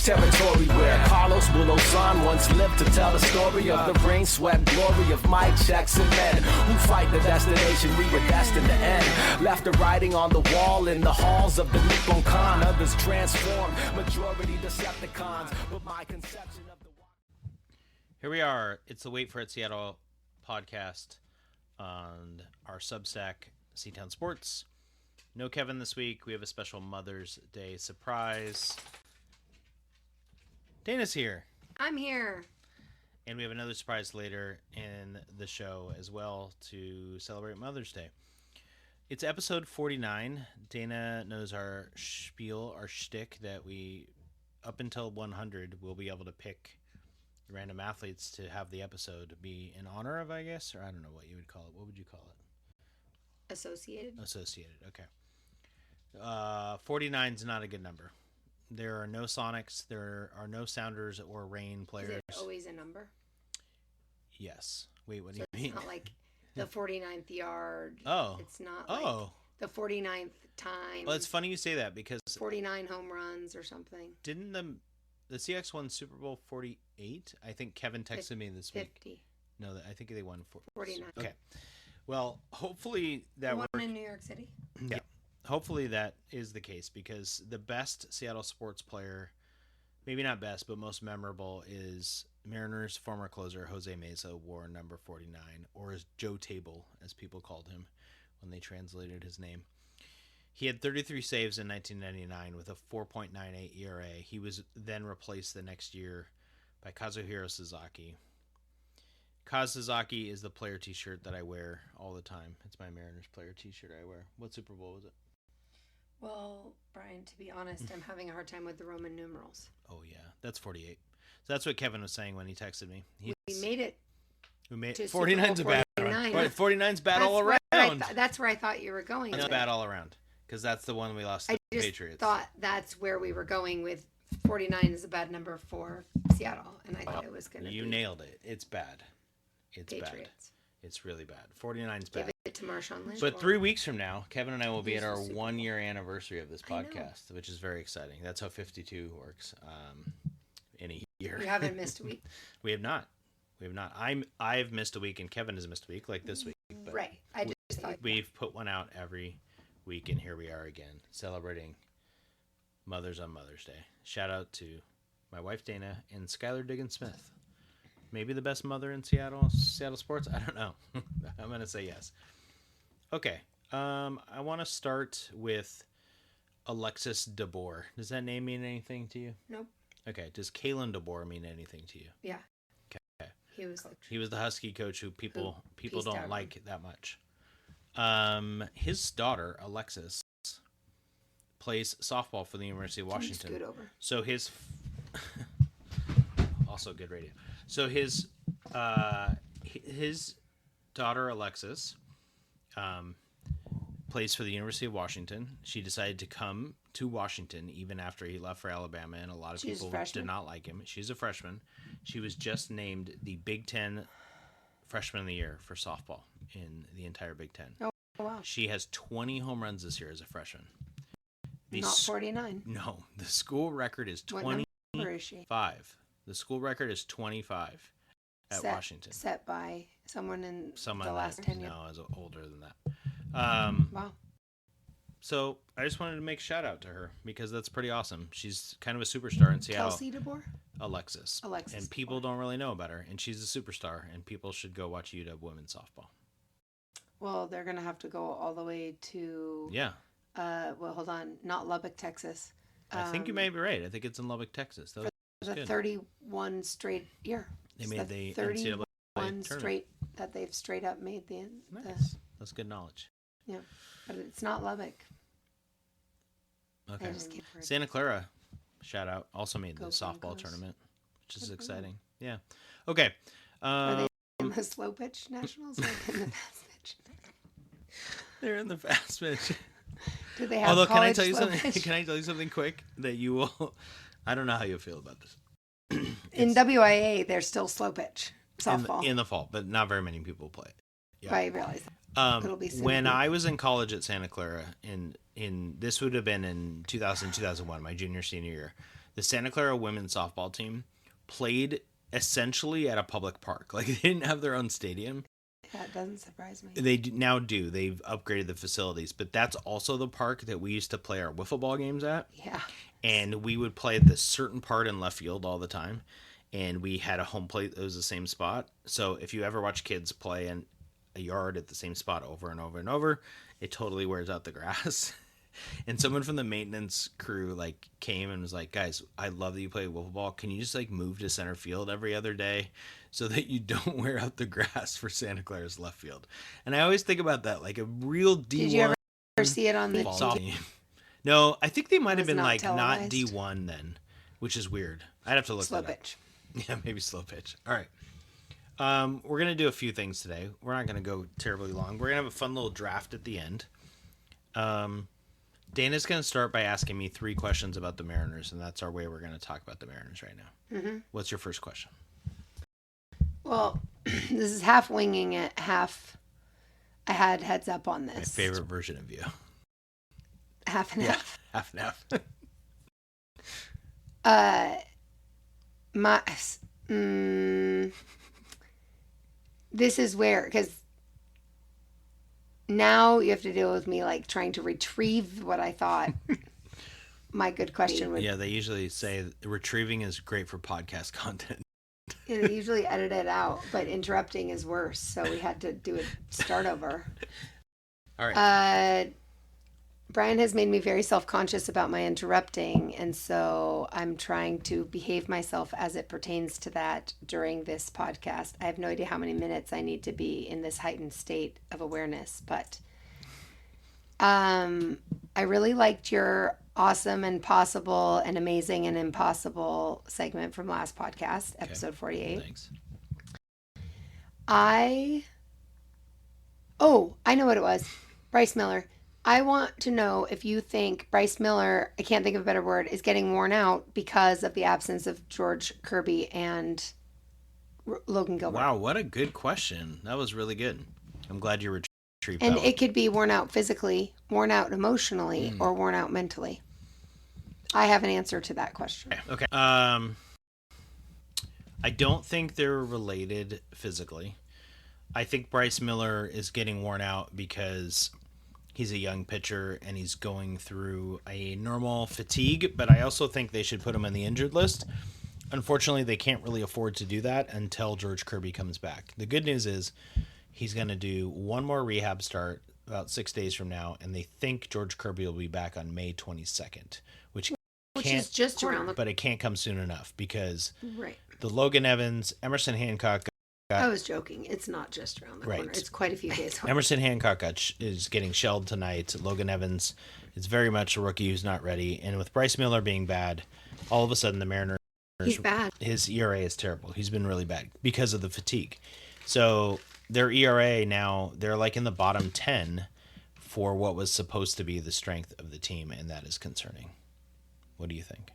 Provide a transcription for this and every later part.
French territory where Carlos Boulozan once lived to tell the story of the rain, sweat, glory of Mike Jackson men who fight the destination we were destined to end. Left a writing on the wall in the halls of the Nippon Khan. Others transformed, majority Decepticons. But my conception of the... Here we are. It's the Wait for It Seattle podcast on our Substack, C-Town Sports. No Kevin this week. We have a special Mother's Day surprise. Dana's here. I'm here. And we have another surprise later in the show as well to celebrate Mother's Day. It's episode 49. Dana knows our spiel, our shtick, that we, up until 100, we'll be able to pick random athletes to have the episode be in honor of, I guess, or I don't know what you would call it. What would you call it? Associated. Okay. 49 is not a good number. There are no Sonics. There are no Sounders or Rain players. Is it always a number? Yes. Wait, what do So you mean? It's not like the 49th yard. Oh. It's not like the 49th time. Well, it's funny you say that because 49 home runs or something. didn't the Seahawks won Super Bowl 48? I think Kevin texted me this week. 50. No, I think they won 49. Okay. Well, hopefully that One works. in New York City. Yeah. Hopefully that is the case because the best Seattle sports player, maybe not best, but most memorable is Mariners former closer Jose Mesa wore number 49, or as Joe Table, as people called him when they translated his name. He had 33 saves in 1999 with a 4.98 ERA. He was then replaced the next year by Kazuhiro Suzuki. Kaz Suzuki is the player t-shirt that I wear all the time. It's my Mariners player t-shirt I wear. What Super Bowl was it? Well, Brian, to be honest, I'm having a hard time with the Roman numerals. Oh, yeah. That's 48. So that's what Kevin was saying when he texted me. We made it. We made to 49's a Super bad Bowl one. 49. Right, 49's bad all around. That's where I thought you were going. It's with bad it. all around because that's the one we lost to I the just Patriots. thought that's where we were going with 49 is a bad number for Seattle, and I thought it was going to be. You nailed it. It's bad. It's Patriots. bad. It's really bad. 49's bad. Give it to Marshawn Lynch. But 3 weeks from now, Kevin and I will be at Who's our the Super Bowl? 1-year anniversary of this I know. podcast, which is very exciting. That's how 52 works in a year. You haven't missed a week. We have not. We have not. I've missed a week, and Kevin has missed a week, like this week. But Right. I just thought we've put one out every week, and here we are again, celebrating mothers on Mother's Day. Shout out to my wife, Dana, and Skylar Diggins-Smith. Maybe the best mother in Seattle sports? I don't know. I'm going to say yes. Okay. I want to start with Alexis DeBoer. Does that name mean anything to you? Nope. Okay. Does Kalen DeBoer mean anything to you? Yeah. Okay. He was the Husky coach who people pieced don't out. like that much. His daughter, Alexis, plays softball for the University of Washington. Scoot over. So his also good radio. So his daughter Alexis plays for the University of Washington. She decided to come to Washington even after he left for Alabama, and a lot of She's a people freshman? did not like him. She's a freshman. She was just named the Big Ten Freshman of the Year for softball in the entire Big Ten. Oh, wow. She has 20 home runs this year as a freshman. Not 49. No, the school record is What 25. number is she? The school record is 25 at Washington. Set by someone in Someone the last that 10 years. no, is older than that. Wow. So I just wanted to make a shout out to her because that's pretty awesome. She's kind of a superstar in Seattle. Kelsey DeBoer? Alexis. Alexis And people DeBoer. don't really know about her, and she's a superstar, and people should go watch UW women's softball. Well, they're going to have to go all the way to, Yeah, well, hold on, not Lubbock, Texas. I think you may be right. I think it's in Lubbock, Texas. That was The good. 31 straight year. They It's made the 31 NCAA tournament. straight that they've straight up made Nice. That's good knowledge. yeah, but it's not Lubbock. Okay. I just can't remember. Santa Clara, shout out, also made the Go softball Broncos. tournament, which is Good for them. exciting. Yeah. Okay. Are they in the slow pitch nationals or in the fast pitch? They're in the fast pitch. Do they have Although, can I college tell you slow something? pitch? Can I tell you something quick that you will? I don't know how you feel about this. In WIA, they're still slow pitch softball. in the fall, but not very many people play it. Yeah. I realize that. It'll be soon. When I was in college at Santa Clara, in this would have been in 2001, my junior senior year, the Santa Clara women's softball team played essentially at a public park. Like, they didn't have their own stadium. That doesn't surprise me. They now do. They've upgraded the facilities, but that's also the park that we used to play our wiffle ball games at. Yeah. And we would play this certain part in left field all the time. And we had a home plate that was the same spot. So if you ever watch kids play in a yard at the same spot over and over and over, it totally wears out the grass. And someone from the maintenance crew like came and was like, guys, I love that you play wiffle ball. Can you just like move to center field every other day so that you don't wear out the grass for Santa Clara's left field? And I always think about that, like a real D1. Did you ever see it on the softball team. No, I think they might have Was been not like not televised? D1 then, which is weird. I'd have to look slow that up. pitch? Yeah, maybe slow pitch. All right. We're going to do a few things today. We're not going to go terribly long. We're going to have a fun little draft at the end. Dana's going to start by asking me 3 questions about the Mariners, and that's our way we're going to talk about the Mariners right now. Mm-hmm. What's your first question? Well, this is half winging it, half I had heads up on this. My favorite version of you. Half and half. Half and half. This is where, because now you have to deal with me like trying to retrieve what I thought my good question would. Yeah, they usually say retrieving is great for podcast content. Yeah, they usually edit it out, but interrupting is worse. So we had to do a start over. All right. Brian has made me very self-conscious about my interrupting, and so I'm trying to behave myself as it pertains to that during this podcast. I have no idea how many minutes I need to be in this heightened state of awareness, but I really liked your awesome and possible and amazing and impossible segment from last podcast, episode 48. Thanks. I know what it was. Bryce Miller. I want to know if you think Bryce Miller, I can't think of a better word, is getting worn out because of the absence of George Kirby and Logan Gilbert. Wow, what a good question. That was really good. I'm glad you retrieved And that it could be worn out physically, worn out emotionally, or worn out mentally. I have an answer to that question. Okay. I don't think they're related physically. I think Bryce Miller is getting worn out because he's a young pitcher and he's going through a normal fatigue, but I also think they should put him on the injured list. Unfortunately, they can't really afford to do that until George Kirby comes back. The good news is he's going to do one more rehab start about 6 days from now, and they think George Kirby will be back on May 22nd, which is just around the but it can't come soon enough because right. the Logan Evans, Emerson Hancock. I was joking. It's not just around the corner. It's quite a few days away. Emerson Hancock is getting shelled tonight. Logan Evans is very much a rookie who's not ready. And with Bryce Miller being bad, all of a sudden the Mariners... He's bad. His ERA is terrible. He's been really bad because of the fatigue. So their ERA now, they're like in the bottom 10 for what was supposed to be the strength of the team, and that is concerning. What do you think?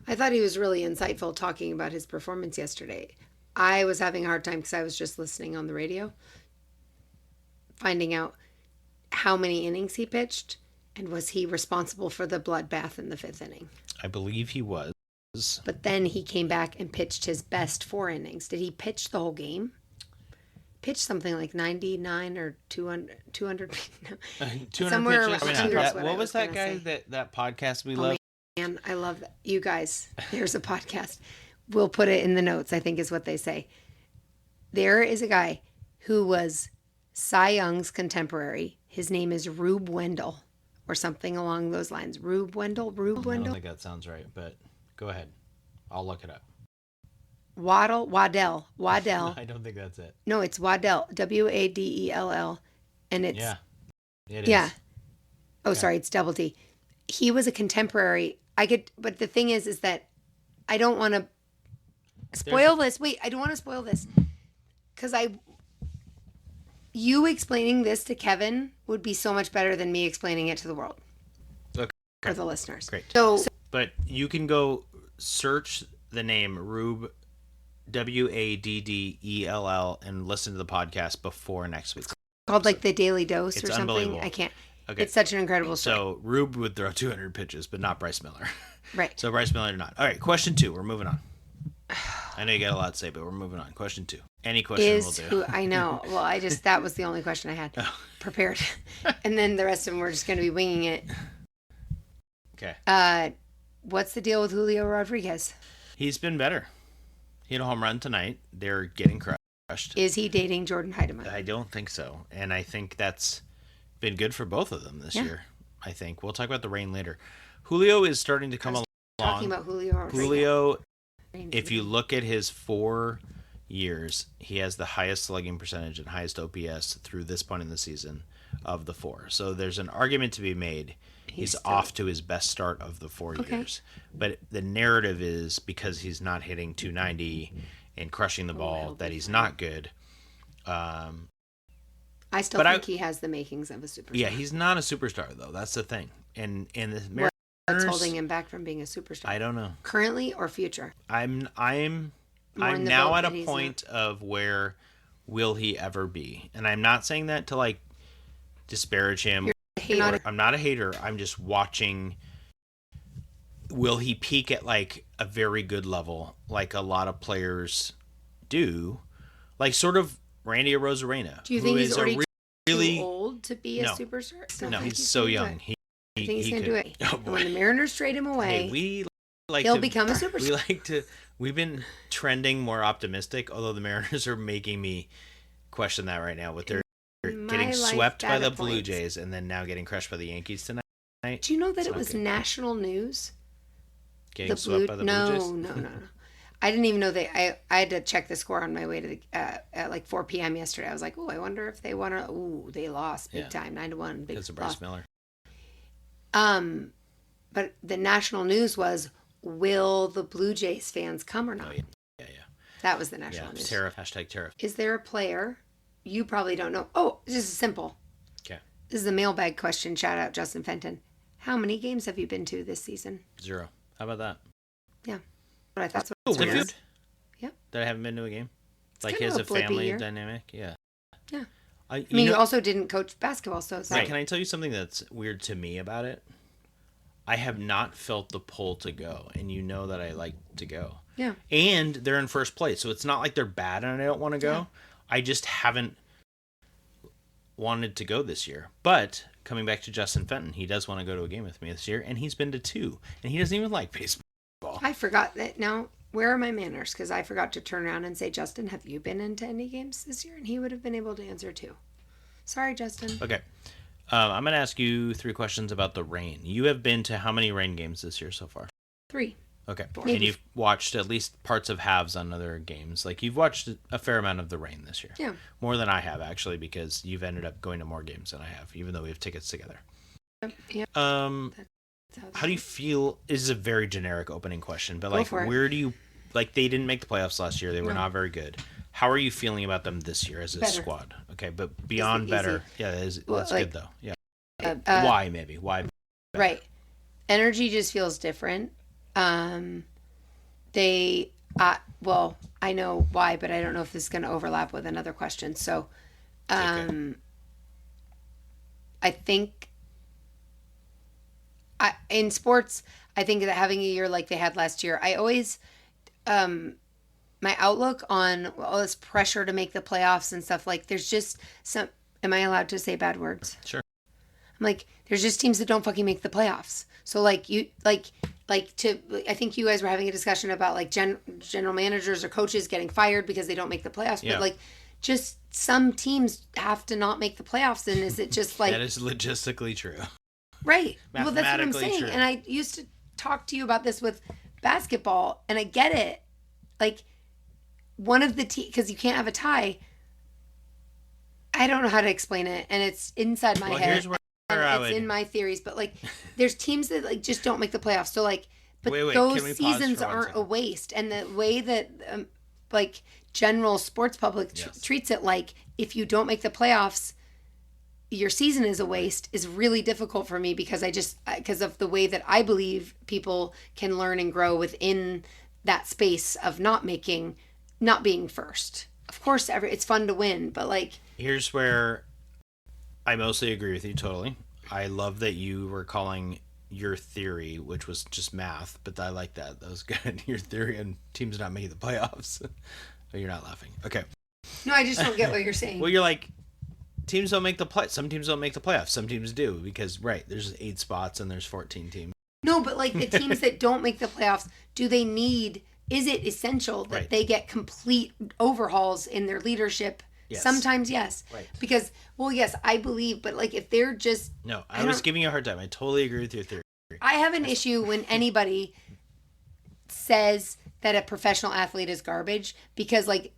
I thought he was really insightful talking about his performance yesterday. I was having a hard time because I was just listening on the radio, finding out how many innings he pitched, and was he responsible for the bloodbath in the 5th inning. I believe he was. But then he came back and pitched his best 4 innings. Did he pitch the whole game? Pitched something like 99 or 200 no. 200 Somewhere pitches. around I mean, 200 is what I what was was that gonna guy, say. that podcast we love? Man, I love that. You guys, there's a podcast. We'll put it in the notes, I think is what they say. There is a guy who was Cy Young's contemporary. His name is Rube Wendell or something along those lines. Rube Wendell? I don't think that sounds right, but go ahead. I'll look it up. Waddell. I don't think that's it. No, it's Waddell. Waddell. And it's... Yeah. It is. Yeah. Oh, sorry, it's double D. He was a contemporary. But the thing is that I don't want to spoil this. Wait, I don't want to spoil this. Because you explaining this to Kevin would be so much better than me explaining it to the world. Okay. Or the listeners. Great. So But you can go search the name Rube, Waddell, and listen to the podcast before next week. called like the Daily Dose It's or something. unbelievable. I can't. Okay. It's such an incredible story. So Rube would throw 200 pitches, but not Bryce Miller. Right. So Bryce Miller not. All right, question 2. We're moving on. I know you got a lot to say, but we're moving on. Question 2. Any question will do. Who I know. Well, that was the only question I had prepared. And then the rest of them were just going to be winging it. Okay. What's the deal with Julio Rodriguez? He's been better. He had a home run tonight. They're getting crushed. Is he dating Jordan Heidemann? I don't think so. And I think that's been good for both of them this year. I think. We'll talk about the rain later. Julio is starting to come along. Talking about Julio Rodriguez. Julio, if you look at his 4 years, he has the highest slugging percentage and highest OPS through this point in the season of the 4. So there's an argument to be made. He's off to his best start of the 4 years. But the narrative is because he's not hitting 290 and crushing the ball that he's not good. I still think he has the makings of a superstar. Yeah, he's not a superstar though. That's the thing. And the Mariners, what's holding him back from being a superstar? I don't know. Currently or future? I'm now at a point of where will he ever be? And I'm not saying that to like disparage him. I'm not a hater. I'm just watching. Will he peak at like a very good level, like a lot of players do, like sort of Randy Arozarena? Do you think he's already too old to be a superstar? No, he's so young. I think he's going to do it. Oh, when the Mariners trade him away, he'll become a superstar. We've been trending more optimistic, although the Mariners are making me question that right now with their getting swept by the Blue Jays and then now getting crushed by the Yankees tonight. Do you know that it was national news? Getting swept by the Blue Jays? No. I didn't even know I had to check the score on my way to at like 4 p.m. yesterday. I was like, I wonder if they won. They lost big time, 9-1. Because of Bryce Miller. But the national news was, will the Blue Jays fans come or not? Yeah. That was the national news. Tariff, #tariff. Is there a player you probably don't know? Oh, this is simple. Okay. This is a mailbag question. Shout out Justin Fenton. How many games have you been to this season? 0. How about that? Yeah. But I thought that's what it was. Yep. That I haven't been to a game. It's like his family dynamic. Yeah. Yeah. You also didn't coach basketball, so it's right. Can I tell you something that's weird to me about it? I have not felt the pull to go, and you know that I like to go. Yeah. And they're in first place, so it's not like they're bad and I don't want to go. Yeah. I just haven't wanted to go this year. But coming back to Justin Fenton, he does want to go to a game with me this year, and he's been to 2, and he doesn't even like baseball. I forgot that. Now, where are my manners? Because I forgot to turn around and say, Justin, have you been into any games this year? And he would have been able to answer too. Sorry, Justin. Okay. I'm going to ask you 3 questions about the rain. You have been to how many rain games this year so far? 3. Okay. And you've watched at least parts of halves on other games. Like, you've watched a fair amount of the rain this year. Yeah. More than I have, actually, because you've ended up going to more games than I have, even though we have tickets together. Yeah. How do you feel? This is a very generic opening question, but like, where do you, like, they didn't make the playoffs last year. They were not very good. How are you feeling about them this year as a squad? Okay, but beyond better. Yeah, that's good, though. Yeah. Why, maybe? Why? Better? Right. Energy just feels different. Well, I know why, but I don't know if this is going to overlap with another question. So, I think in sports, I think that having a year like they had last year, I always, my outlook on all this pressure to make the playoffs and stuff, like there's just some, am I allowed to say bad words? Sure. I'm like, there's just teams that don't fucking make the playoffs. So I think you guys were having a discussion about like general managers or coaches getting fired because they don't make the playoffs. Yeah. But like, just some teams have to not make the playoffs. And is it just like... That is logistically true. Right. Well, that's what I'm saying. True. And I used to talk to you about this with basketball, and I get it. Like, one of the because you can't have a tie. I don't know how to explain it, and it's inside my head. Here's where it's in my theories, but like, there's teams that like just don't make the playoffs. So like, but wait, those seasons aren't a waste. And the way that like general sports public treats it, like if you don't make the playoffs, your season is a waste, is really difficult for me because because of the way that I believe people can learn and grow within that space of not being first. Of course, it's fun to win, but like... Here's where I mostly agree with you totally. I love that you were calling your theory, which was just math, but I like that. That was good. Your theory on teams not making the playoffs. Oh, you're not laughing. Okay. No, I just don't get what you're saying. Well, you're like, teams don't make the play. Some teams don't make the playoffs. Some teams do because there's 8 spots and there's 14 teams. No, but like the teams that don't make the playoffs, is it essential that they get complete overhauls in their leadership? Yes. Sometimes, yes. Right. Because, well, yes, I believe, but like if they're just... No, I was giving you a hard time. I totally agree with your theory. I have an issue when anybody says that a professional athlete is garbage because like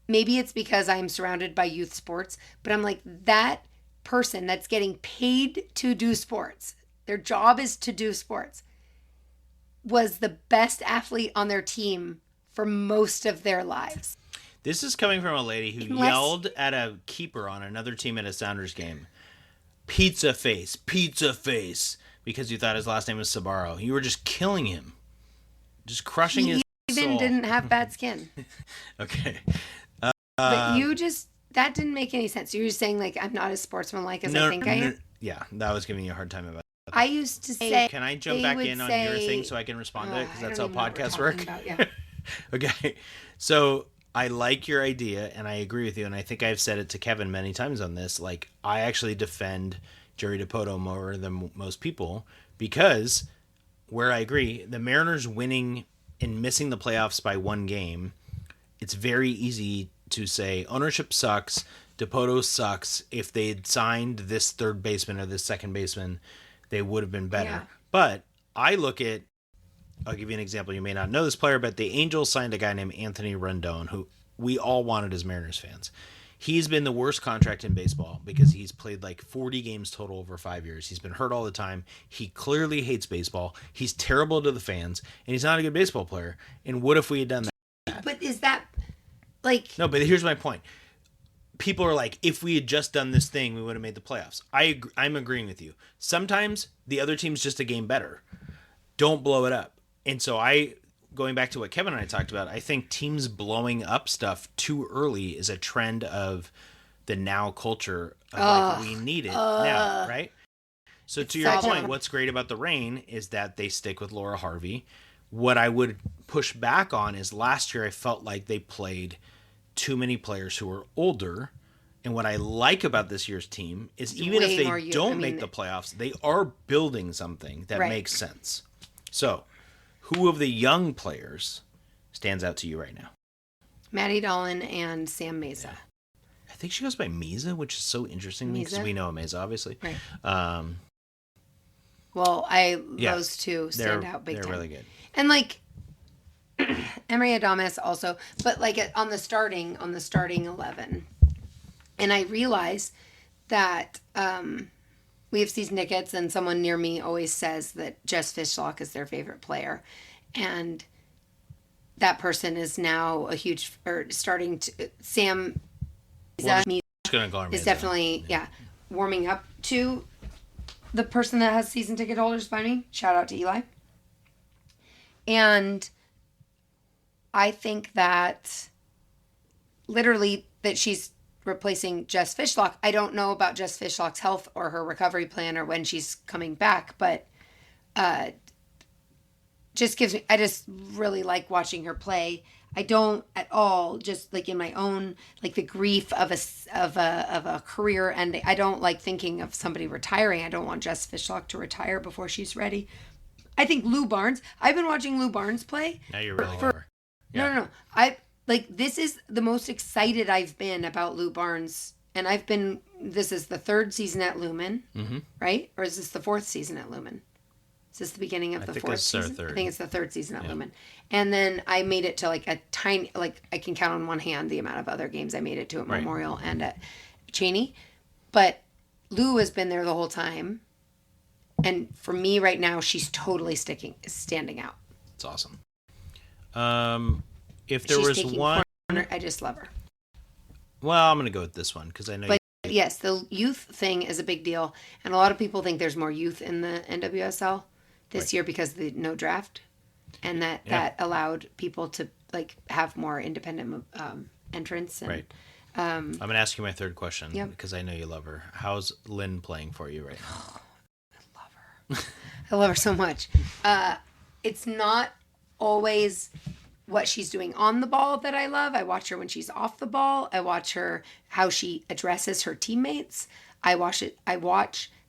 maybe it's because I'm surrounded by youth sports, but I'm like, that person that's getting paid to do sports, their job is to do sports, was the best athlete on their team for most of their lives. This is coming from a lady who yelled at a keeper on another team at a Sounders game, pizza face, because you thought his last name was Sabaro. You were just killing him. Just crushing his soul. He even didn't have bad skin. Okay. But that didn't make any sense. You were just saying, like, I'm not as sportsmanlike as I think I am. Yeah, that was giving you a hard time about that. I used to say... Can I jump back in on your thing so I can respond to it? Because that's how podcasts work. Yeah. Okay. So I like your idea, and I agree with you, and I think I've said it to Kevin many times on this. Like, I actually defend Jerry Dipoto more than most people because, where I agree, the Mariners winning and missing the playoffs by 1 game, it's very easy to say ownership sucks, Dipoto sucks. If they had signed this third baseman or this second baseman, they would have been better. Yeah. But I look at, I'll give you an example. You may not know this player, but the Angels signed a guy named Anthony Rendon, who we all wanted as Mariners fans. He's been the worst contract in baseball because he's played like 40 games total over 5 years. He's been hurt all the time. He clearly hates baseball. He's terrible to the fans, and he's not a good baseball player. And what if we had done that? But is that, like... No, but here's my point. People are like, if we had just done this thing, we would have made the playoffs. I'm agreeing with you. Sometimes the other team's just a game better. Don't blow it up. And so going back to what Kevin and I talked about, I think teams blowing up stuff too early is a trend of the now culture of like, we need it now, right? So to your point, what's great about the Reign is that they stick with Laura Harvey. What I would push back on is last year I felt like they played too many players who are older. And what I like about this year's team is even if they don't make the playoffs, they are building something that makes sense. So who of the young players stands out to you right now? Maddie Dolan and Sam Meza. Yeah. I think she goes by Meza, which is so interesting because we know Meza, obviously. Right. Those two stand out big time. They're really good. And like Emery Adames also, but like on the starting 11. And I realize that we have season tickets, and someone near me always says that Jess Fishlock is their favorite player. And that person is now starting to, Sam is definitely, warming up to the person that has season ticket holders by me. Shout out to Eli. And I think that literally that she's replacing Jess Fishlock. I don't know about Jess Fishlock's health or her recovery plan or when she's coming back, but I just really like watching her play. I don't at all, just like in my own, like the grief of a career ending. I don't like thinking of somebody retiring. I don't want Jess Fishlock to retire before she's ready. I think Lou Barnes. I've been watching Lou Barnes play. Now you're really over. Yeah. No. This is the most excited I've been about Lou Barnes. And this is the 3rd season at Lumen, right? Or is this the 4th season at Lumen? Is this the beginning of the 4th season? I think it's the 3rd season at Lumen. And then I made it to like a tiny, like I can count on one hand the amount of other games I made it to at Memorial and at Cheney. But Lou has been there the whole time. And for me right now, she's totally standing out. It's awesome. If there was one, I just love her. Well, I'm going to go with this one because I know. But yes, the youth thing is a big deal, and a lot of people think there's more youth in the NWSL this year because of the no draft, and that allowed people to like have more independent entrants. And I'm going to ask you my third question because I know you love her. How's Lynn playing for you right now? I love her so much. It's not always what she's doing on the ball that I love. I watch her when she's off the ball. I watch her how she addresses her teammates. I watch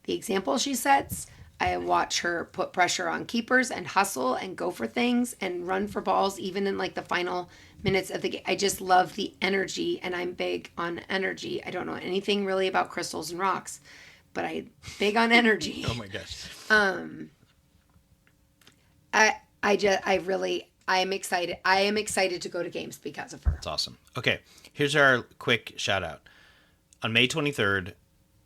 the example she sets. I watch her put pressure on keepers and hustle and go for things and run for balls even in like the final minutes of the game. I just love the energy, and I'm big on energy. I don't know anything really about crystals and rocks, but I'm big on energy. Oh my gosh. I am excited. I am excited to go to games because of her. That's awesome. Okay, here's our quick shout out. On May 23rd,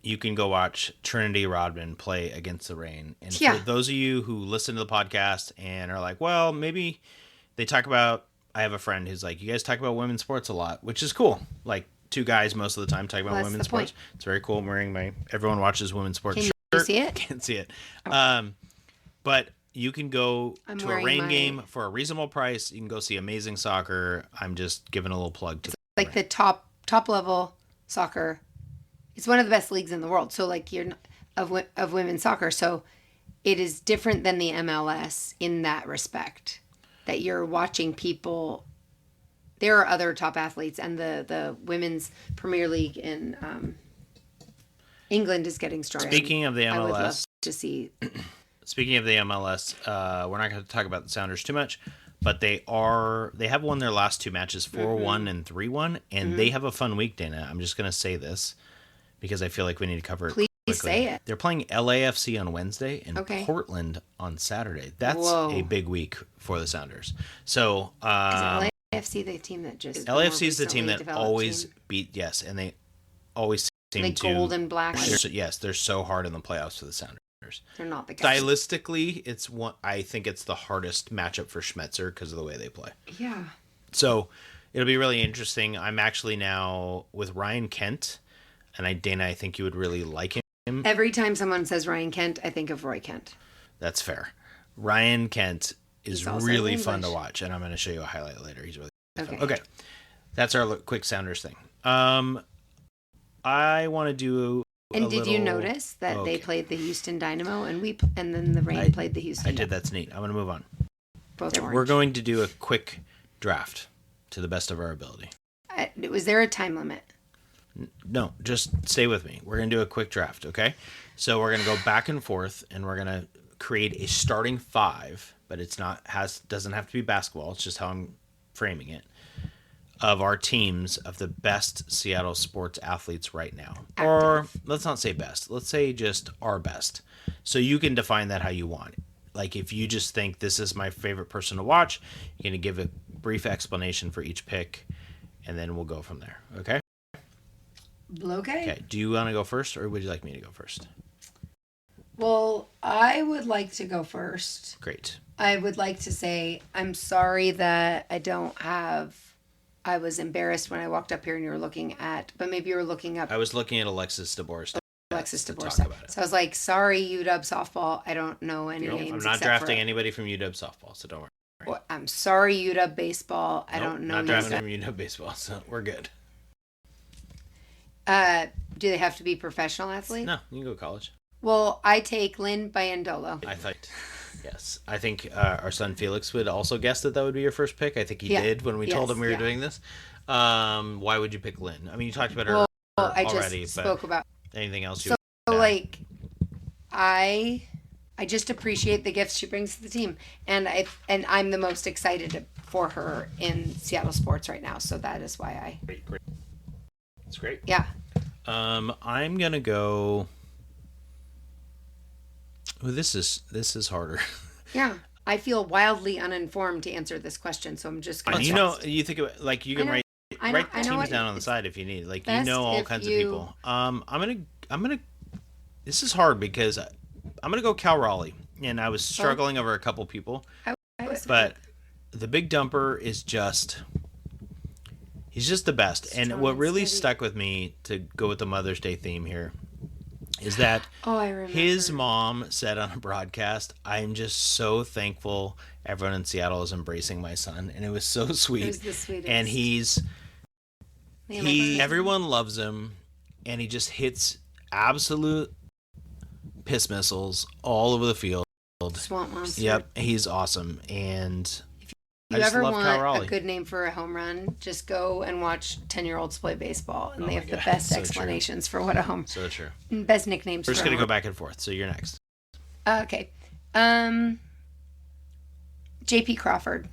you can go watch Trinity Rodman play against the Reign. And for those of you who listen to the podcast and are like, well, maybe they talk about, I have a friend who's like, you guys talk about women's sports a lot, which is cool. Like two guys most of the time talking about women's sports. It's very cool. I'm wearing my everyone watches women's sports shirt. Can you see it? Can't see it. But you can go to a Reign game for a reasonable price. You can go see amazing soccer. I'm just giving a little plug to like the top level soccer. It's one of the best leagues in the world. So like of women's soccer. So it is different than the MLS in that respect. That you're watching people. There are other top athletes, and the women's Premier League in England is getting stronger. Speaking of the MLS, I would love to see. Speaking of the MLS, we're not going to talk about the Sounders too much, but they have won their last two matches 4-1 and 3-1, and they have a fun week, Dana. I'm just going to say this because I feel like we need to cover it. Please quickly. say it. They're playing LAFC on Wednesday and Portland on Saturday. That's a big week for the Sounders. So is LAFC the team that just LAFC is the team that always beat and they always seem to gold and black. They're so hard in the playoffs for the Sounders. They're not the guys. Stylistically, it's one. I think it's the hardest matchup for Schmetzer because of the way they play. Yeah. So it'll be really interesting. I'm actually now with Ryan Kent, and Dana, I think you would really like him. Every time someone says Ryan Kent, I think of Roy Kent. That's fair. Ryan Kent is really fun to watch, and I'm going to show you a highlight later. He's really fun. Okay. That's our quick Sounders thing. I want to do. And did you notice that they played the Houston Dynamo and then the Reign played the Houston? I did. That's neat. I'm going to move on. Both orange. We're going to do a quick draft to the best of our ability. Was there a time limit? No, just stay with me. We're going to do a quick draft, okay? So we're going to go back and forth, and we're going to create a starting five, but doesn't have to be basketball. It's just how I'm framing it. Of our teams of the best Seattle sports athletes right now. Active. Or let's not say best. Let's say just our best. So you can define that how you want. Like if you just think this is my favorite person to watch, you're going to give a brief explanation for each pick, and then we'll go from there. Okay? Okay. Do you want to go first, or would you like me to go first? Well, I would like to go first. Great. I would like to say I'm sorry that I was embarrassed when I walked up here and you were looking at, but maybe you were looking up. I was looking at Alexis DeBoer. So I was like, sorry, UW softball. I don't know any names. I'm not drafting anybody from UW softball, so don't worry. Well, I'm sorry, UW baseball. I don't know. Not drafting from UW baseball, so we're good. Do they have to be professional athletes? No, you can go college. Well, I take Lynn Biandolo. I thought. Yes. I think our son Felix would also guess that would be your first pick. I think he did when we told him we were doing this. Why would you pick Lynn? I mean, you talked about her already. I just spoke about anything else. So like, I just appreciate the gifts she brings to the team, and I'm the most excited for her in Seattle sports right now. So that is why Great. That's great. Yeah. I'm gonna go. Well, this is harder. Yeah, I feel wildly uninformed to answer this question, so I'm just going to... you think of like you can write teams down on the side if you need. Like all kinds of people. I'm gonna. This is hard because I'm gonna go Cal Raleigh, and I was struggling over a couple people, but the Big Dumper is just. He's just the best, and what really stuck with me to go with the Mother's Day theme here. Is that his mom said on a broadcast, I'm just so thankful everyone in Seattle is embracing my son. And it was so sweet. It was the sweetest. And he's Everyone loves him, and he just hits absolute piss missiles all over the field. Swamp monster. Yep, he's awesome, and If I you just ever love Cal want Raleigh. a good name for a home run, just go and watch 10-year-olds play baseball, and Oh they my have the God, best so true. explanations for what a home, So true. best nicknames. We're just for a gonna go home. back and forth. So you're next. Okay. JP Crawford.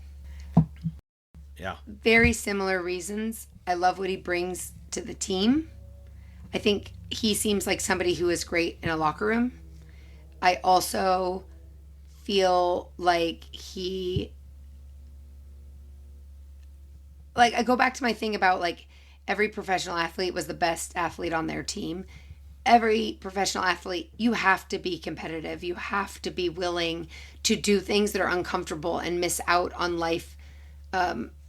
Yeah. Very similar reasons. I love what he brings to the team. I think he seems like somebody who is great in a locker room. I also feel like I go back to my thing about like every professional athlete was the best athlete on their team. Every professional athlete, you have to be competitive. You have to be willing to do things that are uncomfortable and miss out on life.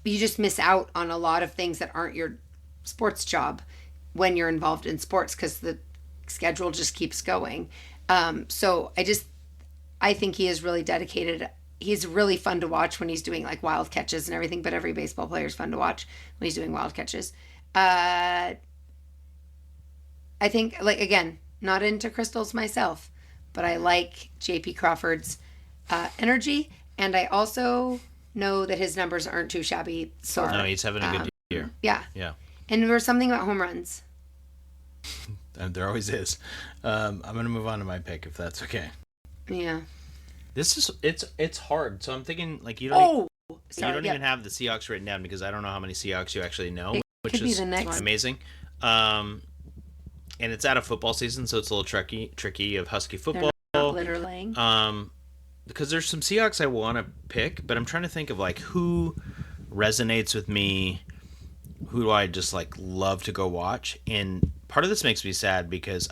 You just miss out on a lot of things that aren't your sports job when you're involved in sports because the schedule just keeps going. So I think he is really dedicated. He's really fun to watch when he's doing like wild catches and everything, but every baseball player is fun to watch when he's doing wild catches. I think, like, again, not into crystals myself, but I like JP Crawford's energy, and I also know that his numbers aren't too shabby. So No, he's having a good year. yeah. Yeah. And there's something about home runs. And there always is. I'm gonna move on to my pick if that's okay. Yeah. This is it's hard. So I'm thinking like you Sorry, don't yeah. even have the Seahawks written down because I don't know how many Seahawks you actually know, It which could be is the next one. amazing. And it's out of football season, so it's a little tricky of Husky football. Not literally. Because there's some Seahawks I want to pick, but I'm trying to think of like who resonates with me, who do I just like love to go watch, and part of this makes me sad because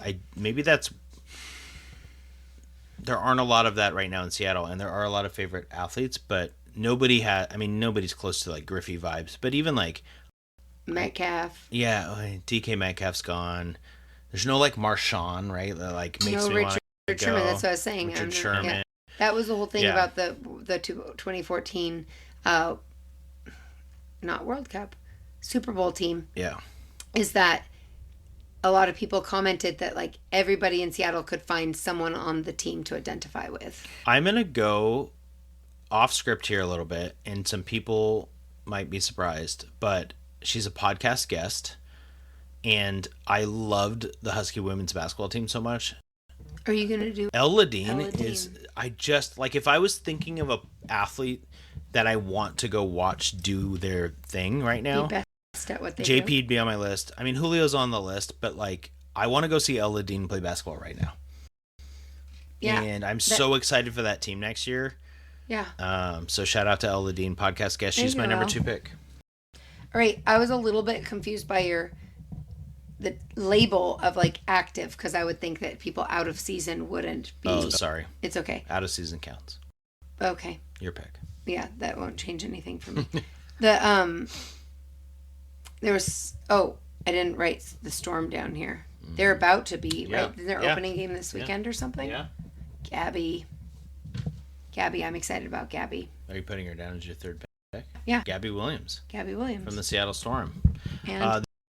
there aren't a lot of that right now in Seattle, and there are a lot of favorite athletes, but nobody's close to like Griffey vibes, but even like Metcalf. yeah, DK Metcalf's gone. There's no like Marshawn, right? That like makes No me want to Richard Sherman. go. That's what I was saying. Richard And, Sherman. yeah, that was the whole thing Yeah. about the 2014 not World Cup, Super Bowl team, Yeah. is that a lot of people commented that like everybody in Seattle could find someone on the team to identify with. I'm going to go off script here a little bit, and some people might be surprised, but she's a podcast guest, and I loved the Husky women's basketball team so much. Are you going to do Elle Ladine Elle is, Ladine. I just, like, if I was thinking of a athlete that I want to go watch do their thing right now, be best at what they JP'd be on my list. I mean, Julio's on the list, but, like, I want to go see Elle Ladine play basketball right now. Yeah. And I'm so excited for that team next year. Yeah. So shout out to Elle Ladine, podcast guest. There She's you my go, number Elle. 2 pick. All right, I was a little bit confused by the label of like active because I would think that people out of season wouldn't be. Oh, sorry. It's okay. Out of season counts. Okay. Your pick. Yeah, that won't change anything for me. There was I didn't write the Storm down here. They're about to be, Yeah. right? Their Yeah. opening game this weekend or something. Yeah. Gabby, I'm excited about Gabby. Are you putting her down as your 3rd pick? Yeah. Gabby Williams Gabby Williams. from the Seattle Storm. and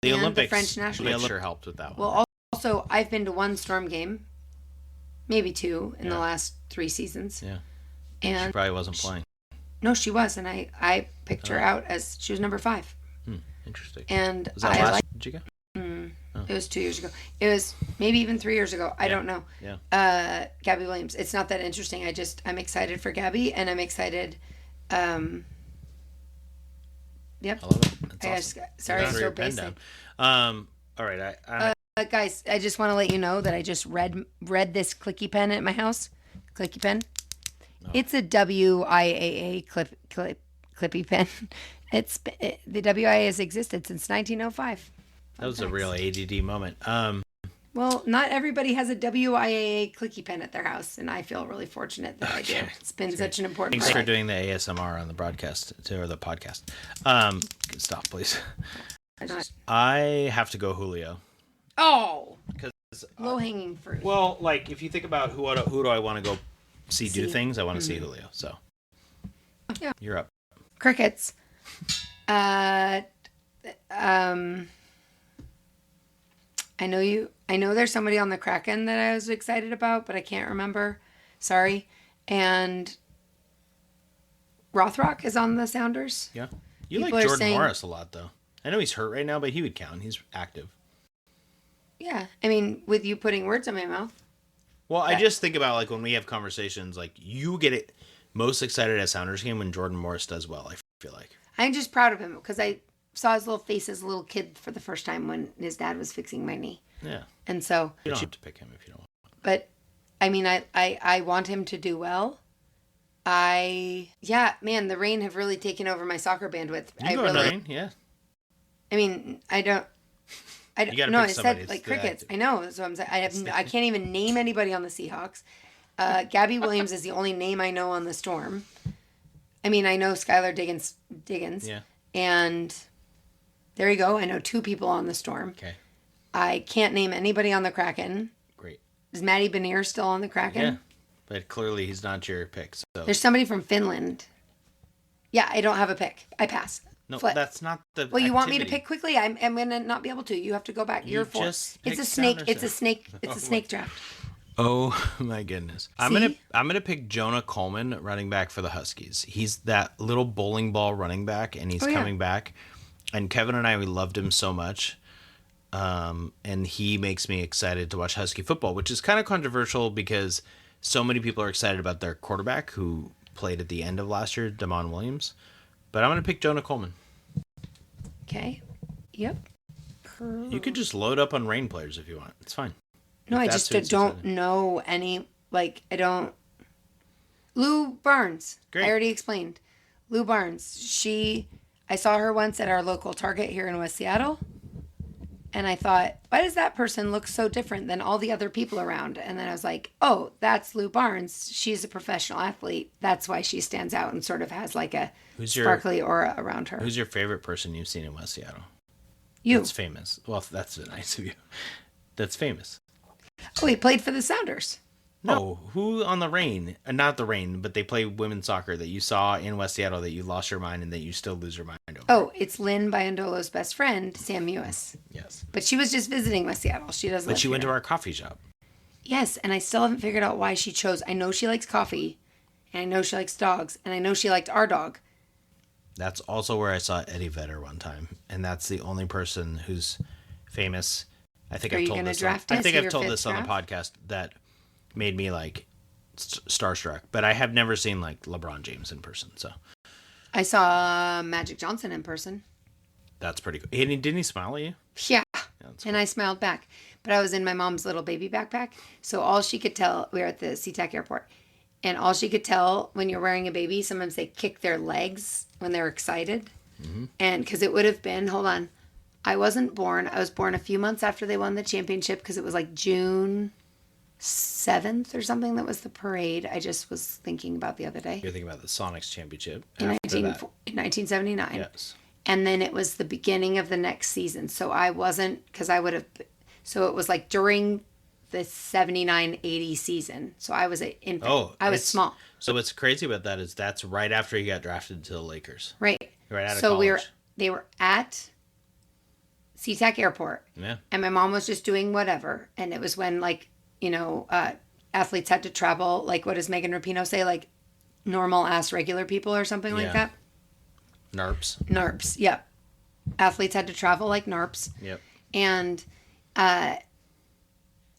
The and the Olympics. French national I'm team. sure helped with that one. well, also I've been to one Storm game, maybe 2 in the Yeah. last 3 seasons. Yeah. She And probably wasn't playing. no, she was, and I picked her out as she was number 5. Interesting. And Was that I last? like. Did you go? It was 2 years ago. It was maybe even 3 years ago. I don't know. Yeah. Gabby Williams. It's not that interesting. I'm excited for Gabby, and I'm excited. Yep. I love it. That's I awesome. just, sorry, I'm Throw so your pen basic. down. All right. I Guys, I just want to let you know that I just read this clicky pen at my house. Clicky pen. It's a WIAA clippy pen. The WIA has existed since 1905. that was a real ADD moment. Well, not everybody has a WIAA clicky pen at their house, and I feel really fortunate that I do. Okay. It's been such an important Thanks for part. doing the ASMR on the broadcast or the podcast. Stop, please. I have to go Julio. Oh, Because low hanging fruit. well, like if you think about who do I want to go see do See. things, I want to see Julio. So Yeah. you're up. Crickets. I know there's somebody on the Kraken that I was excited about, but I can't remember. Sorry. And Rothrock is on the Sounders. Yeah. You People like are Jordan saying- Morris a lot, though. I know he's hurt right now, but he would count. He's active. Yeah. I mean, with you putting words in my mouth. Well, I just think about, like, when we have conversations, like, you get it most excited at Sounders game when Jordan Morris does well, I feel like. I'm just proud of him because I saw his little face as a little kid for the first time when his dad was fixing my knee. Yeah. And so, You don't have to pick him if you don't want. but I mean, I want him to do well. Man, the Reign have really taken over my soccer bandwidth. You go in the rain, yeah. I mean, I gotta no, pick I somebody said like that's crickets. active. I know. So I'm saying I can't even name anybody on the Seahawks. Gabby Williams is the only name I know on the Storm. I mean, I know Skylar Diggins. Yeah. And there you go. I know 2 people on the Storm. Okay. I can't name anybody on the Kraken. Great. Is Matty Benier still on the Kraken? Yeah. But clearly he's not your pick, so. There's somebody from Finland. Yeah, I don't have a pick. I pass. No, Flip. that's not the Well, you want me to activity. pick quickly? I'm going to not be able to. You have to go back. You're 4. just It's a picked snake. Sounders It's a then. snake. It's a snake draft. Oh my goodness. I'm gonna pick Jonah Coleman, running back for the Huskies. He's that little bowling ball running back, and he's Oh, yeah. coming back. And Kevin and I, we loved him so much. And he makes me excited to watch Husky football, which is kind of controversial because so many people are excited about their quarterback who played at the end of last year, Damon Williams. But I'm gonna pick Jonah Coleman. Okay. Yep. You could just load up on Rain players if you want. It's fine. No, If I that's just who it's don't excited. know any. Like, I don't. Lou Barnes. Great. I already explained. Lou Barnes. I saw her once at our local Target here in West Seattle. And I thought, why does that person look so different than all the other people around? And then I was like, oh, that's Lou Barnes. She's a professional athlete. That's why she stands out and sort of has like a sparkly aura around her. Who's your favorite person you've seen in West Seattle? You. That's famous. Well, that's nice of you. That's famous. Oh, he played for the Sounders. No, who on the Rain? Not the Rain, but they play women's soccer that you saw in West Seattle that you lost your mind and that you still lose your mind over. Oh, it's Lynn Biondolo's best friend, Sam Mewis. Yes. But she was just visiting West Seattle. She doesn't. But live she went to here. our coffee shop. Yes, and I still haven't figured out why she chose. I know she likes coffee, and I know she likes dogs, and I know she liked our dog. That's also where I saw Eddie Vedder one time, and that's the only person who's famous. I think Are I've you told gonna this. draft I us think for I've your told fifth this on the draft? podcast that made me like starstruck. But I have never seen like LeBron James in person, so I saw Magic Johnson in person. that's pretty cool. Didn't he smile at you? Yeah. that's And I smiled back. But I was in my mom's little baby backpack. So all she could tell, we were at the SeaTac airport. And all she could tell when you're wearing a baby, sometimes they kick their legs when they're excited. Mm-hmm. And because it would have been, hold on, I wasn't born. I was born a few months after they won the championship because it was like June 7th or something that was the parade. I just was thinking about the other day. You're thinking about the Sonics championship In after that. 1979. Yes. And then it was the beginning of the next season. So I wasn't, because I would have, so it was like during the 79-80 season. So I was an infant. Oh, I was it's- small. So what's crazy about that is that's right after he got drafted to the Lakers. Right. Right out of so college. they were at SeaTac Airport. Yeah. And my mom was just doing whatever. And it was when, like, you know, athletes had to travel, like, what does Megan Rapinoe say? Like, normal ass regular people or something Yeah. like that? NARPs. NARPs, yep. Athletes had to travel like NARPs. Yep. And I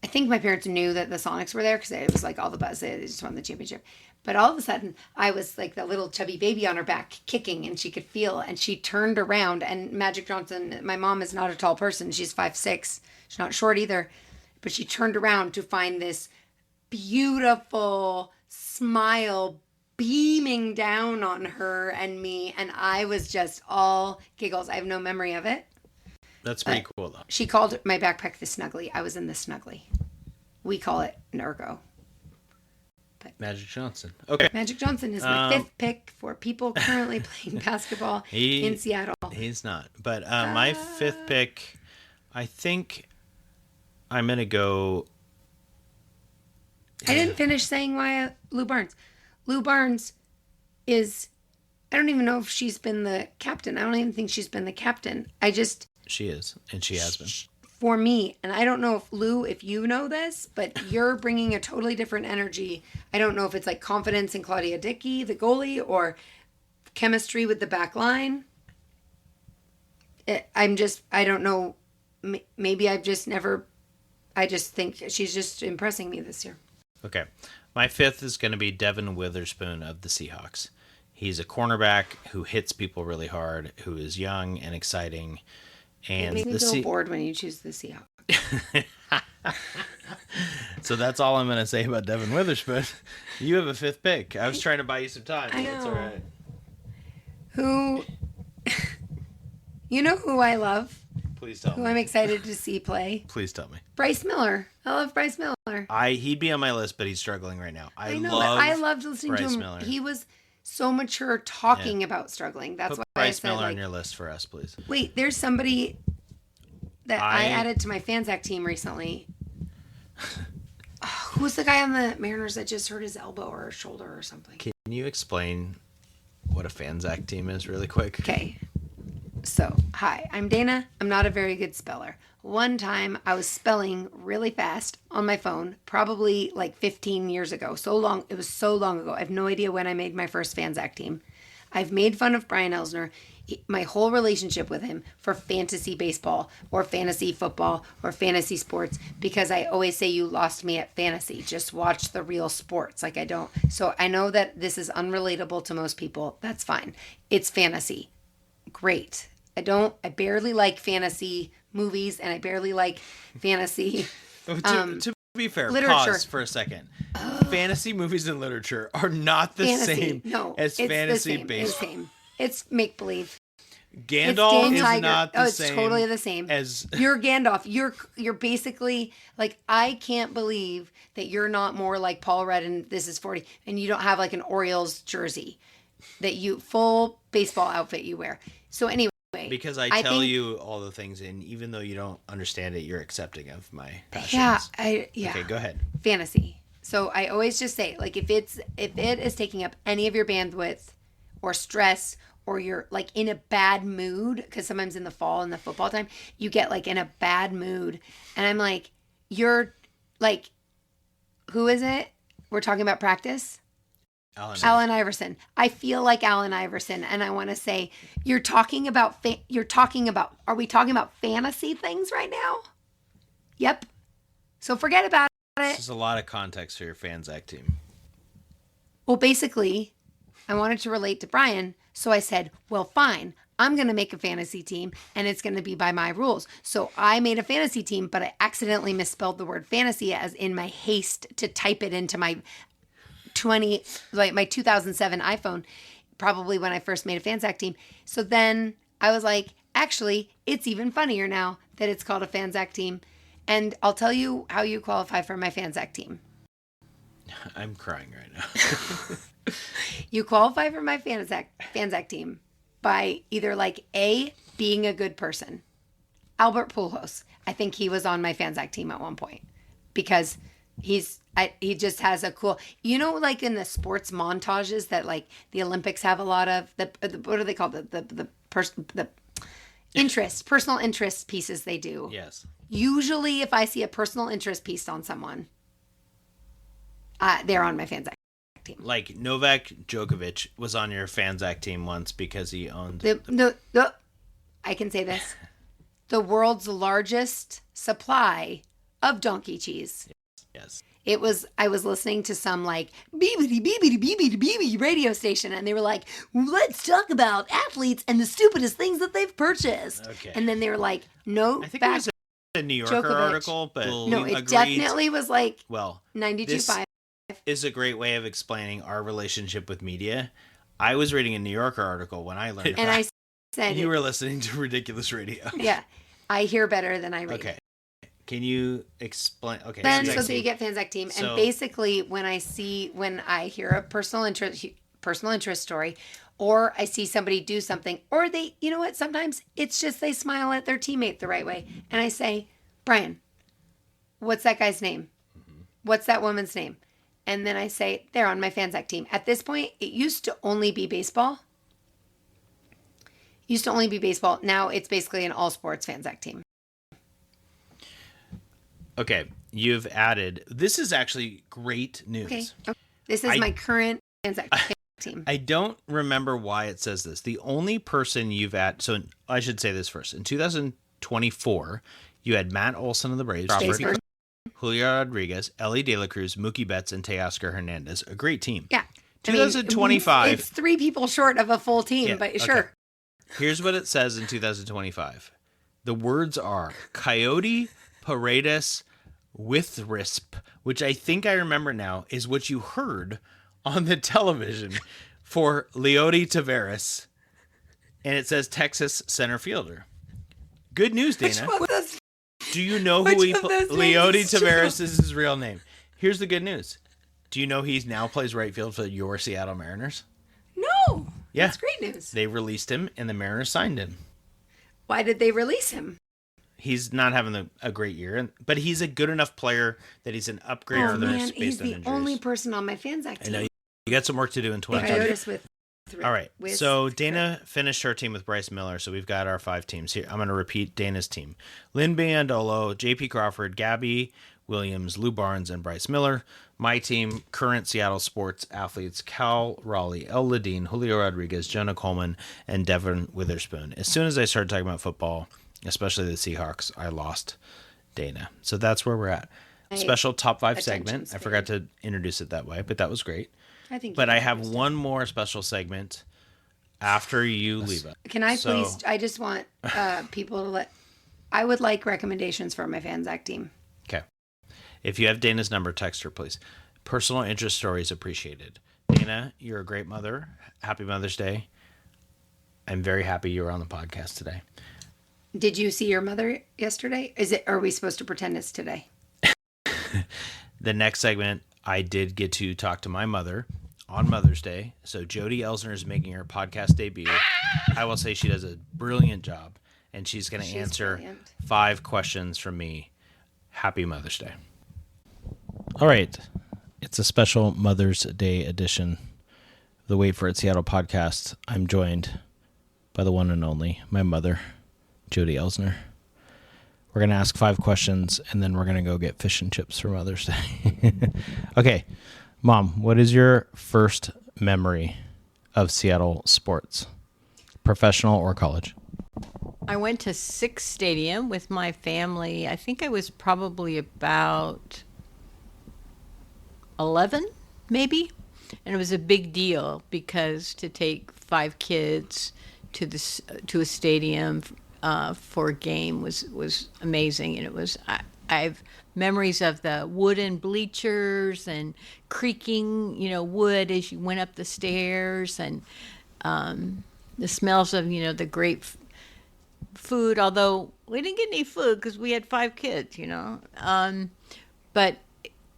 think my parents knew that the Sonics were there because it was like all the buzz. They just won the championship. But all of a sudden, I was like the little chubby baby on her back kicking, and she could feel. And she turned around, and Magic Johnson, my mom is not a tall person. She's 5'6". She's not short either. But she turned around to find this beautiful smile beaming down on her and me. And I was just all giggles. I have no memory of it. That's pretty cool though. She called my backpack the Snuggly. I was in the Snuggly. We call it an Ergo. Magic Johnson. Okay. Magic Johnson is my fifth pick for people currently playing basketball in Seattle. He's not. But my fifth pick, I think I'm going to go. I didn't finish saying why Lou Barnes. Lou Barnes is, I don't even know if she's been the captain. I don't even think she's been the captain. She is, and she has been. for me, and I don't know if Lou, if you know this, but you're bringing a totally different energy. I don't know if it's like confidence in Claudia Dickey, the goalie, or chemistry with the back line. I don't know. Maybe I've just never, I just think she's just impressing me this year. Okay. My fifth is going to be Devin Witherspoon of the Seahawks. He's a cornerback who hits people really hard, who is young and exciting. And It makes me feel bored when you choose the Seahawks. So that's all I'm going to say about Devin Witherspoon. You have a fifth pick. I was trying to buy you some time. I That's know. all right. Who, you know who I love? Please tell Who me. I'm excited to see play? Please tell me. Bryce Miller. I love Bryce Miller. He'd be on my list, but he's struggling right now. I know. I loved listening to Bryce him. Miller. He was so mature talking about struggling. That's Put why Bryce I said, Miller like, on your list for us, please. wait, there's somebody that I I- added to my Fanzac team recently. Who's the guy on the Mariners that just hurt his elbow or shoulder or something? Can you explain what a Fanzac team is really quick? Okay. So, hi, I'm Dana. I'm not a very good speller. One time I was spelling really fast on my phone, probably like 15 years ago. So long, it was so long ago. I have no idea when I made my first Fanzac team. I've made fun of Brian Elsner, my whole relationship with him, for fantasy baseball or fantasy football or fantasy sports, because I always say you lost me at fantasy. Just watch the real sports. Like I don't. So I know that this is unrelatable to most people. That's fine. It's fantasy. Great. I barely like fantasy movies, and I barely like fantasy. To be fair, literature. pause for a second. Fantasy movies and literature are not the fantasy. same No, as it's fantasy the same. baseball. It's the same. It's make believe. Gandalf Dan is Tiger. not the Oh, it's same. totally the same. As You're Gandalf. You're basically like, I can't believe that you're not more like Paul Rudd and This Is 40, and you don't have like an Orioles jersey, that you full baseball outfit you wear. So anyway, because I tell think, you all the things, and even though you don't understand it, you're accepting of my passions. Yeah. Okay, go ahead. Fantasy. So I always just say, like, if it is taking up any of your bandwidth or stress, or you're like in a bad mood, because sometimes in the fall in the football time you get like in a bad mood, and I'm like, you're like, who is it? We're talking about practice. Allen Iverson. I feel like Allen Iverson, and I want to say, are we talking about fantasy things right now? Yep. So forget about it. There's a lot of context for your Fanzac team. Well, basically, I wanted to relate to Brian, so I said, well, fine. I'm going to make a fantasy team, and it's going to be by my rules. So I made a fantasy team, but I accidentally misspelled the word fantasy as in my haste to type it into my 2007 iPhone, probably when I first made a Fanzac team. So then I was like, actually, it's even funnier now that it's called a Fanzac team. And I'll tell you how you qualify for my Fanzac team. I'm crying right now. You qualify for my Fanzac team by either like A, being a good person. Albert Pujols, I think he was on my Fanzac team at one point, because he just has a cool, like in the sports montages that like the Olympics have a lot of, what are they called? The personal interest pieces they do. Yes. Usually if I see a personal interest piece on someone, they're on my Fanzac team. Like Novak Djokovic was on your Fanzac team once because he owned I can say this. The world's largest supply of donkey cheese. Yes. I was listening to some like beebity radio station, and they were like, let's talk about athletes and the stupidest things that they've purchased. Okay. And then they were like, no, I think it was a New Yorker Djokovic. article, but no, we it agreed. definitely was like Well, 92.5. is a great way of explaining our relationship with media. I was reading a New Yorker article when I learned And I said, you were listening to ridiculous radio. yeah, I hear better than I read. Okay. Can you explain? Okay. Then Fanzac so you team. get Fanzac team, So- and basically when I hear a personal interest story, or I see somebody do something, or they, you know what? Sometimes it's just they smile at their teammate the right way, and I say, Brian, what's that guy's name? What's that woman's name? And then I say, they're on my Fanzac team. At this point, it used to only be baseball. Now it's basically an all sports Fanzac team. Okay, you've added. This is actually great news. Okay. This is my current Anzac team. I don't remember why it says this. The only person you've added. So I should say this first. In 2024, you had Matt Olson of the Braves, Julio Rodriguez, Ellie De La Cruz, Mookie Betts, and Teoscar Hernandez. A great team. Yeah. 2025. It's 3 people short of a full team, but sure. Okay. Here's what it says in 2025. The words are Coyote Paredes Withrisp, which I think I remember now is what you heard on the television for Leody Taveras. And it says Texas center fielder. Good news, Dana. Do you know who Leody Taveras is his real name? Here's the good news. Do you know he now plays right field for your Seattle Mariners? No. Yeah. That's great news. They released him and the Mariners signed him. Why did they release him? He's not having a great year, but he's a good enough player that he's an upgrade for the Mariners based on injuries. He's the only person on my Fanzac team. I know you got some work to do in 2020. All right. So Dana finished her team with Bryce Miller. So we've got our 5 teams here. I'm going to repeat Dana's team. Lynn Biandolo, JP Crawford, Gabby Williams, Lou Barnes, and Bryce Miller. My team, current Seattle sports athletes, Cal Raleigh, El Ladine, Julio Rodriguez, Jonah Coleman, and Devin Witherspoon. As soon as I started talking about football, especially the Seahawks, I lost Dana. So that's where we're at. Special top 5 segment. I forgot to introduce it that way, but that was great. But I have one more special segment after you leave it. Can I please? I just want people to I would like recommendations for my Fanzac team. Okay. If you have Dana's number, text her, please. Personal interest stories appreciated. Dana, you're a great mother. Happy Mother's Day. I'm very happy you were on the podcast today. Did you see your mother yesterday? Are we supposed to pretend it's today? The next segment, I did get to talk to my mother on Mother's Day. So Jody Elsner is making her podcast debut. I will say she does a brilliant job, and she's going to answer 5 questions from me. Happy Mother's Day. All right. It's a special Mother's Day edition of the Wait for It Seattle podcast. I'm joined by the one and only, my mother, Jody Elsner. We're going to ask 5 questions, and then we're going to go get fish and chips for Mother's Day. Okay, Mom, what is your first memory of Seattle sports, professional or college? I went to Sick's Stadium with my family. I think I was probably about 11, maybe. And it was a big deal because to take 5 kids to a stadium for a game was amazing. And it was I have memories of the wooden bleachers and creaking, wood as you went up the stairs, and the smells of the great food. Although we didn't get any food because we had 5 kids, but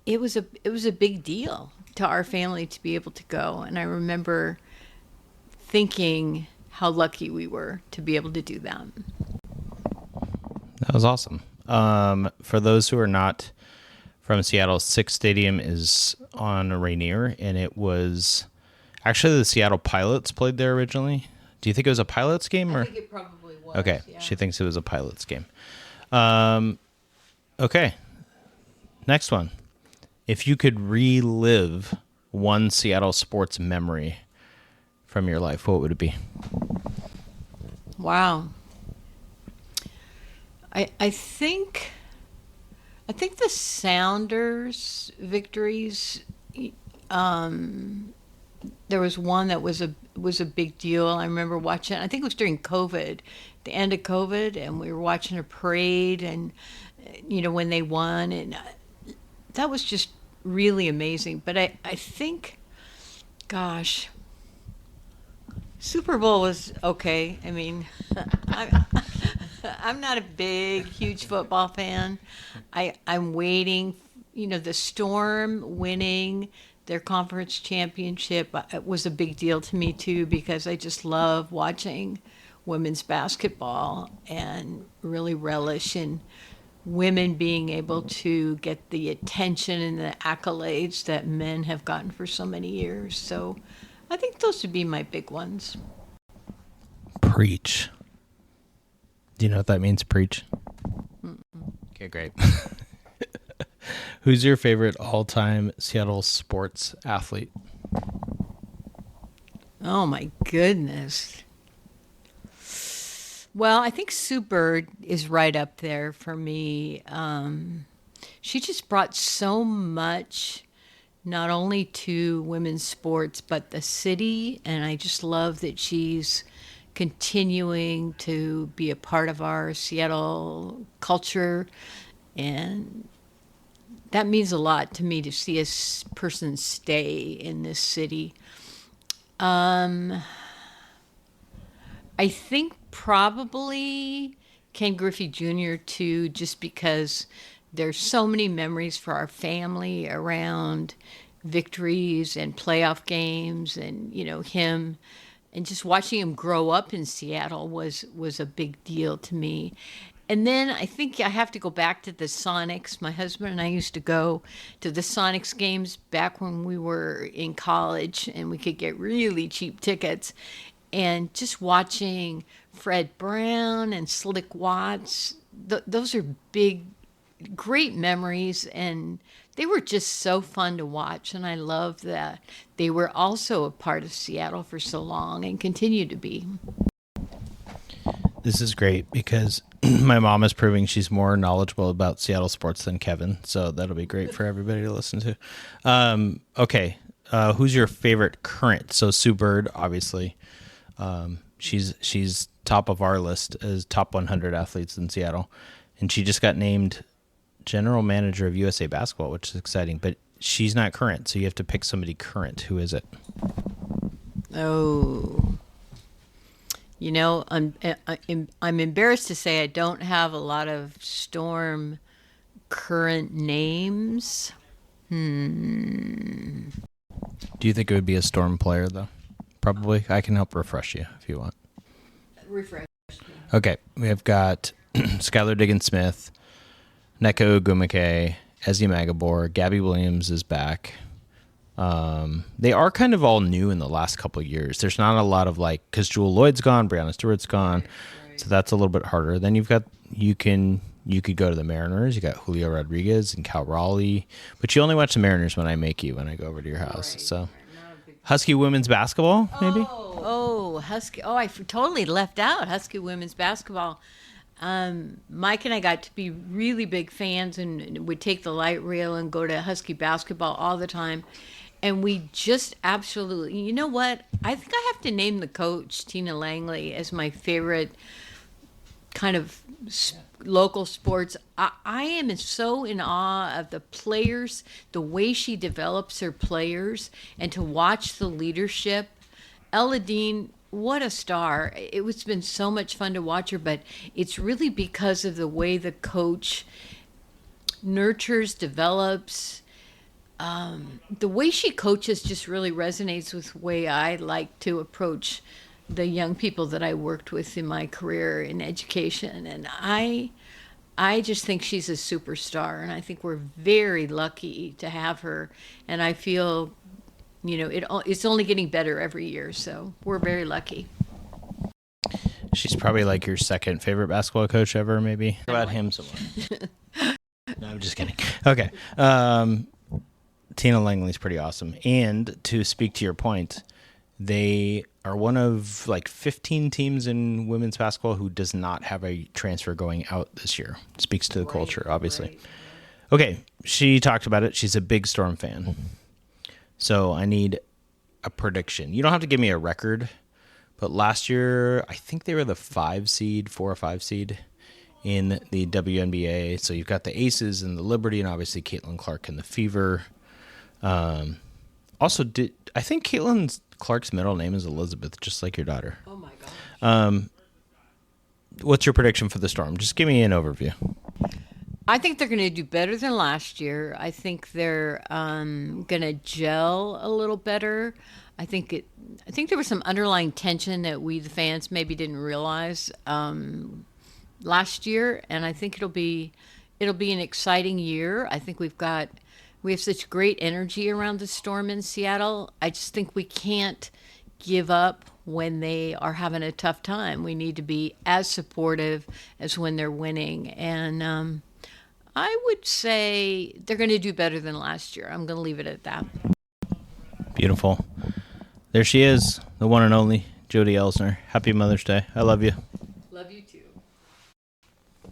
it was a big deal to our family to be able to go. And I remember thinking how lucky we were to be able to do that. That was awesome. For those who are not from Seattle, Sick's Stadium is on Rainier, and it was actually the Seattle Pilots played there originally. Do you think it was a Pilots game? I think it probably was. Okay, yeah. She thinks it was a Pilots game. Okay, next one. If you could relive one Seattle sports memory from your life, what would it be? Wow. I think the Sounders victories. There was one that was a big deal. I remember watching. I think it was during COVID, the end of COVID, and we were watching a parade, and when they won, and that was just really amazing. But I think, gosh, Super Bowl was okay. I mean, I'm not a huge football fan. I'm waiting. The Storm winning their conference championship was a big deal to me too, because I just love watching women's basketball and really relish in women being able to get the attention and the accolades that men have gotten for so many years. So I think those would be my big ones. Preach. Do you know what that means, preach? Mm-mm. Okay, great. Who's your favorite all-time Seattle sports athlete? Oh my goodness. Well, I think Sue Bird is right up there for me. She just brought so much, not only to women's sports, but the city. And I just love that she's continuing to be a part of our Seattle culture. And that means a lot to me to see a person stay in this city. I think probably Ken Griffey Jr. too, just because there's so many memories for our family around victories and playoff games, and him, and just watching him grow up in Seattle was a big deal to me. And then I think I have to go back to the Sonics. My husband and I used to go to the Sonics games back when we were in college and we could get really cheap tickets. And just watching Fred Brown and Slick Watts, those are big, great memories. And they were just so fun to watch. And I love that they were also a part of Seattle for so long and continue to be. This is great because my mom is proving she's more knowledgeable about Seattle sports than Kevin. So that'll be great for everybody to listen to. Okay. Who's your favorite current? So Sue Bird, obviously. She's top of our list as top 100 athletes in Seattle. And she just got named general manager of USA Basketball, which is exciting. But she's not current. So you have to pick somebody current. Who is it? Oh. I'm embarrassed to say I don't have a lot of Storm current names. Do you think it would be a Storm player, though? Probably. I can help refresh you if you want. Refresh. Okay. We have got Skylar Diggins-Smith, Neko Ogumike, Ezi Magabor, Gabby Williams is back. They are kind of all new in the last couple of years. There's not a lot of because Jewel Lloyd's gone, Brianna Stewart's gone, right. So that's a little bit harder. Then you could go to the Mariners. You got Julio Rodriguez and Cal Raleigh, but you only watch the Mariners when I go over to your house. Right. So Husky women's basketball, maybe. Husky. Oh, I totally left out Husky women's basketball. Mike and I got to be really big fans and would take the light rail and go to Husky basketball all the time. And we just absolutely, you know what? I think I have to name the coach, Tina Langley, as my favorite kind of local sports. I am so in awe of the players, the way she develops her players, and to watch the leadership. Ella Dean, what a star. It's been so much fun to watch her, but it's really because of the way the coach nurtures, develops. The way she coaches just really resonates with the way I like to approach the young people that I worked with in my career in education. And I just think she's a superstar, and I think we're very lucky to have her. And I feel, it's only getting better every year, so we're very lucky. She's probably your second favorite basketball coach ever, maybe. How about him somewhere? No, I'm just kidding. Okay. Tina Langley's pretty awesome. And to speak to your point, they are one of 15 teams in women's basketball who does not have a transfer going out this year. Speaks to the culture, obviously. Right. Okay, she talked about it. She's a big Storm fan. So I need a prediction. You don't have to give me a record, but last year I think they were the 4 or 5 seed in the WNBA. So you've got the Aces and the Liberty, and obviously Caitlin Clark and the Fever. Also, I think Caitlin Clark's middle name is Elizabeth, just like your daughter. Oh my gosh. What's your prediction for the Storm? Just give me an overview. I think they're going to do better than last year. I think they're going to gel a little better. I think there was some underlying tension that we, the fans, maybe didn't realize last year, and I think it'll be an exciting year. I think we have such great energy around the Storm in Seattle. I just think we can't give up when they are having a tough time. We need to be as supportive as when they're winning. And I would say they're going to do better than last year. I'm going to leave it at that. Beautiful. There she is, the one and only Jody Elsner. Happy Mother's Day. I love you.